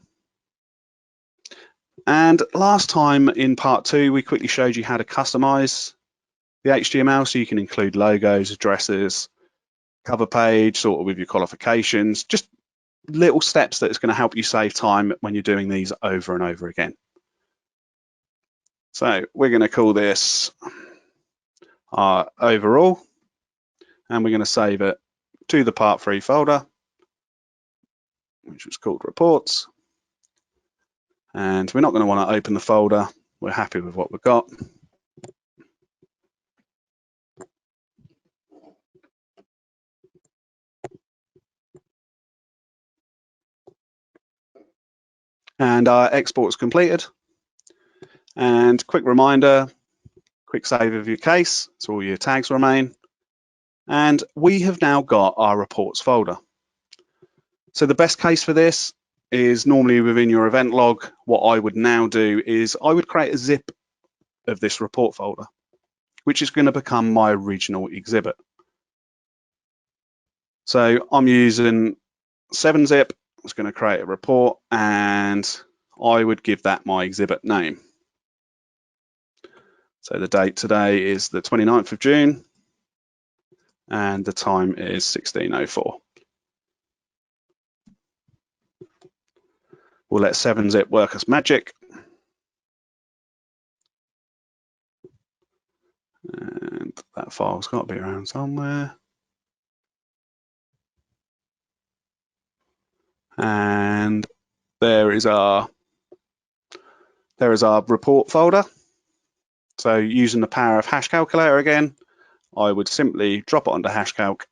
And last time in part 2, we quickly showed you how to customize the HTML so you can include logos, addresses, cover page, sort of with your qualifications, just little steps that's going to help you save time when you're doing these over and over again. So we're going to call this our overall, and we're going to save it to the part 3 folder, which was called reports. And we're not going to want to open the folder. We're happy with what we've got. And our export's completed. And quick reminder, quick save of your case, so all your tags remain. And we have now got our reports folder. So the best case for this is normally within your event log. What I would now do is I would create a zip of this report folder, which is going to become my original exhibit. So I'm using 7-zip. It's going to create a report, and I would give that my exhibit name. So the date today is the 29th of June, and the time is 16:04. We'll let 7-zip work as magic. And that file's got to be around somewhere. And there is our report folder. So using the power of hash calculator again, I would simply drop it onto hashcalc,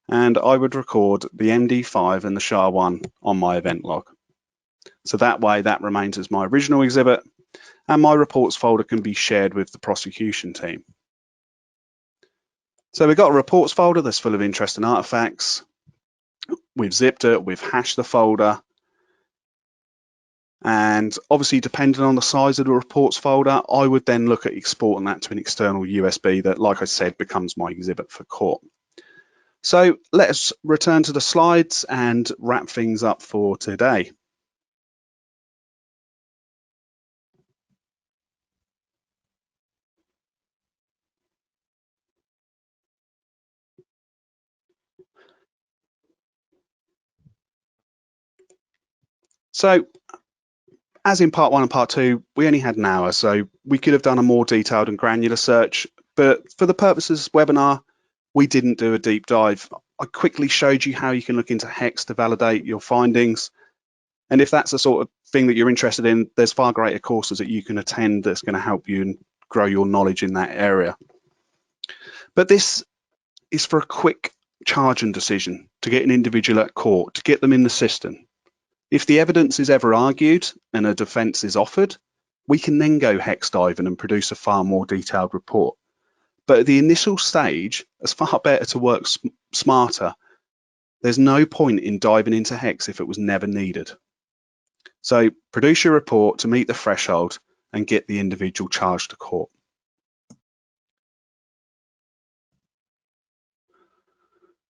and I would record the MD5 and the SHA-1 on my event log. So that way that remains as my original exhibit, and my reports folder can be shared with the prosecution team. So we've got a reports folder that's full of interesting artifacts. We've zipped it, we've hashed the folder. And obviously, depending on the size of the reports folder, I would then look at exporting that to an external USB that, like I said, becomes my exhibit for court. So let's return to the slides and wrap things up for today. So as in part 1 and part 2, we only had an hour, so we could have done a more detailed and granular search, but for the purposes of this webinar, we didn't do a deep dive. I quickly showed you how you can look into Hex to validate your findings. And if that's the sort of thing that you're interested in, there's far greater courses that you can attend that's going to help you and grow your knowledge in that area. But this is for a quick charge and decision to get an individual at court, to get them in the system. If the evidence is ever argued and a defence is offered, we can then go hex diving and produce a far more detailed report. But at the initial stage, it's far better to work smarter. There's no point in diving into hex if it was never needed. So produce your report to meet the threshold and get the individual charged to court.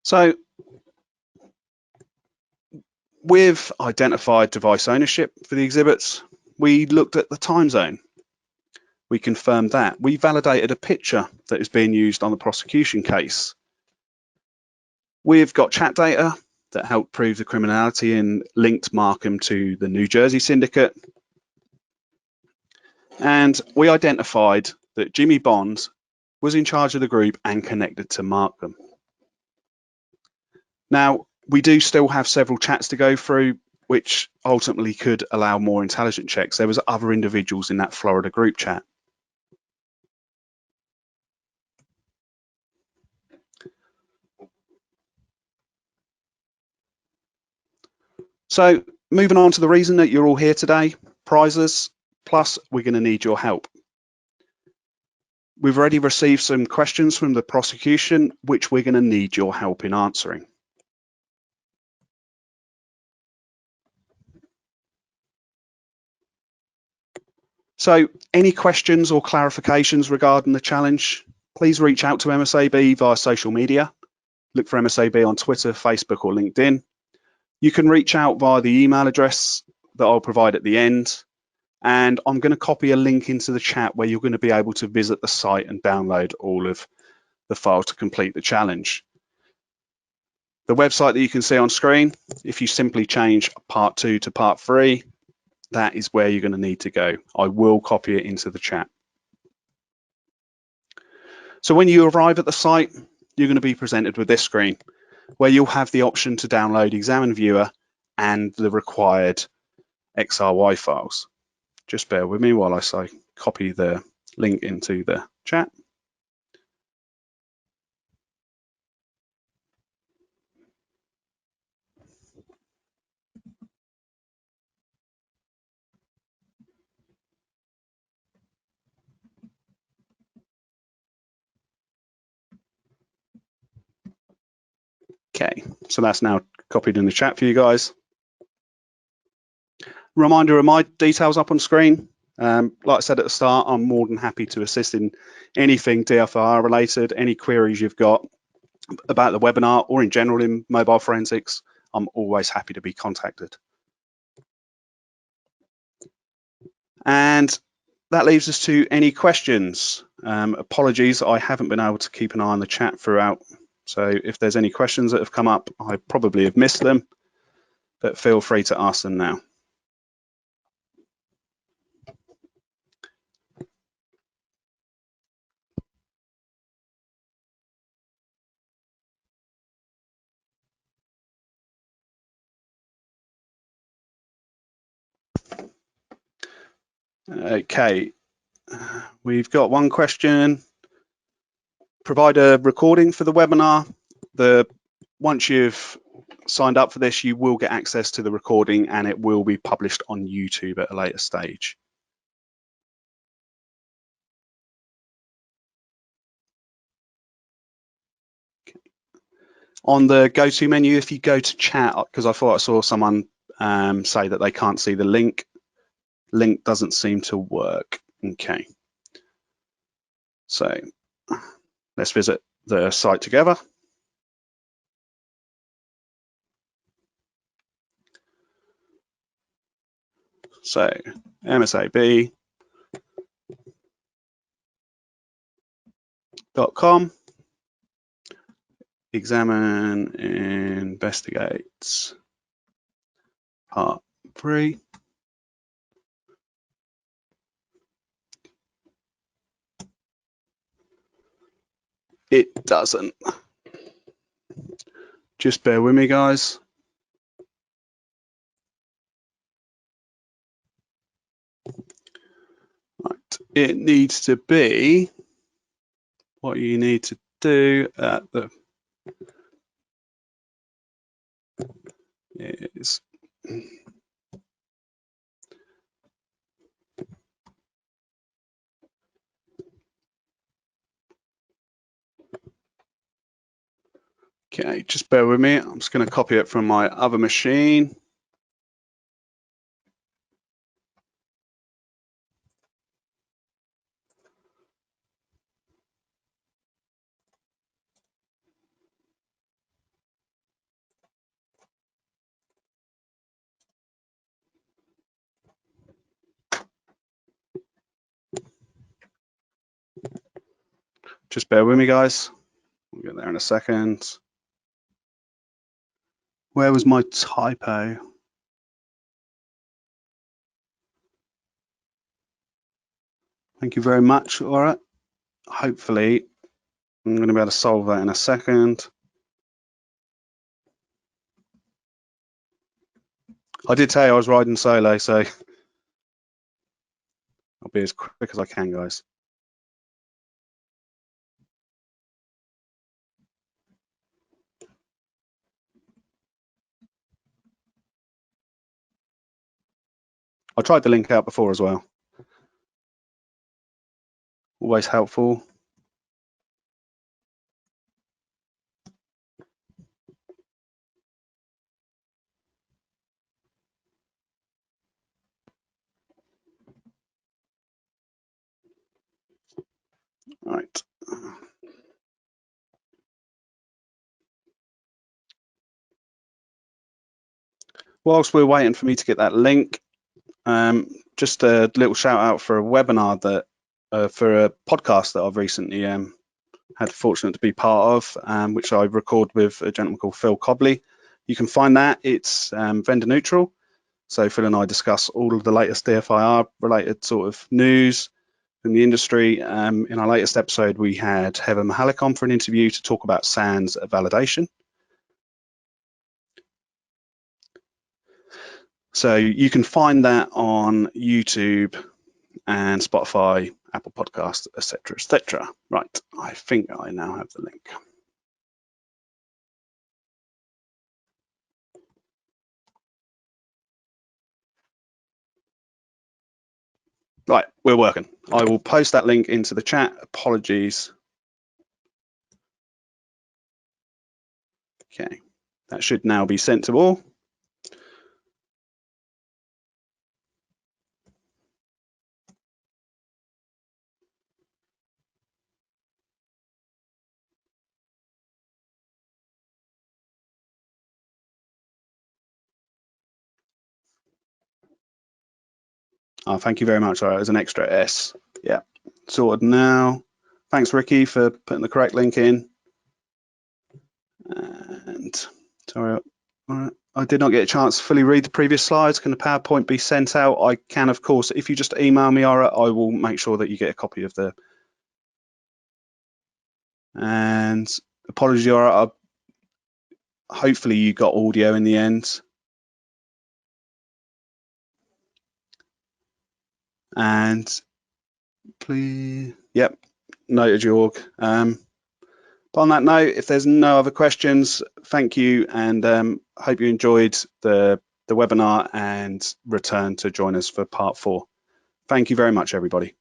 So we've identified device ownership for the exhibits. We looked at the time zone. We confirmed that. We validated a picture that is being used on the prosecution case. We've got chat data that helped prove the criminality and linked Markham to the New Jersey syndicate. And we identified that Jimmy Bond was in charge of the group and connected to Markham. Now, we do still have several chats to go through, which ultimately could allow more intelligent checks. There was other individuals in that Florida group chat. So moving on to the reason that you're all here today, prizes, plus we're going to need your help. We've already received some questions from the prosecution, which we're going to need your help in answering. So any questions or clarifications regarding the challenge, please reach out to MSAB via social media. Look for MSAB on Twitter, Facebook, or LinkedIn. You can reach out via the email address that I'll provide at the end. And I'm going to copy a link into the chat where you're going to be able to visit the site and download all of the files to complete the challenge. The website that you can see on screen, if you simply change part 2 to part 3, that is where you're going to need to go. I will copy it into the chat. So when you arrive at the site, you're going to be presented with this screen where you'll have the option to download XAMN Viewer and the required XRY files. Just bear with me while I copy the link into the chat. Okay, so that's now copied in the chat for you guys. Reminder of my details up on screen. Like I said at the start, I'm more than happy to assist in anything DFR related, any queries you've got about the webinar or in general in mobile forensics. I'm always happy to be contacted. And that leaves us to any questions. Apologies, I haven't been able to keep an eye on the chat throughout. So if there's any questions that have come up, I probably have missed them, but feel free to ask them now. Okay, we've got one question. Provide a recording for the webinar. Once you've signed up for this, you will get access to the recording and it will be published on YouTube at a later stage. Okay. On the go-to menu, if you go to chat, because I thought I saw someone say that they can't see the link. Link doesn't seem to work. Okay. So let's visit the site together. So msab.com, XAMN investigates part 3. it doesn't. Just bear with me, guys. Right, it needs to be what you need to do at the is okay, just bear with me. I'm just going to copy it from my other machine. Just bear with me, guys. We'll get there in a second. Where was my typo? Thank you very much. All right. Hopefully, I'm going to be able to solve that in a second. I did tell you I was riding solo, so I'll be as quick as I can, guys. I tried the link out before as well. Always helpful. Right. Whilst we're waiting for me to get that link, just a little shout out for a webinar that for a podcast that I've recently had the fortunate to be part of, which I record with a gentleman called Phil Cobley. You can find that. It's vendor neutral. So Phil and I discuss all of the latest DFIR related sort of news in the industry. In our latest episode, we had Heather Mahalik on for an interview to talk about SANS validation. So you can find that on YouTube and Spotify, Apple Podcasts, etc., etc. Right, I think I now have the link. Right, we're working. I will post that link into the chat. Apologies. Okay, that should now be sent to all. Oh, thank you very much. All right, there's an extra S. Yeah, sorted now. Thanks, Ricky, for putting the correct link in. And sorry, I did not get a chance to fully read the previous slides. Can the PowerPoint be sent out? I can, of course. If you just email me, Ara, I will make sure that you get a copy of the. And apologies, Ara. Hopefully you got audio in the end. And please, yep, noted, Jorg. But on that note, if there's no other questions, thank you, and hope you enjoyed the webinar and return to join us for part 4. Thank you very much, everybody.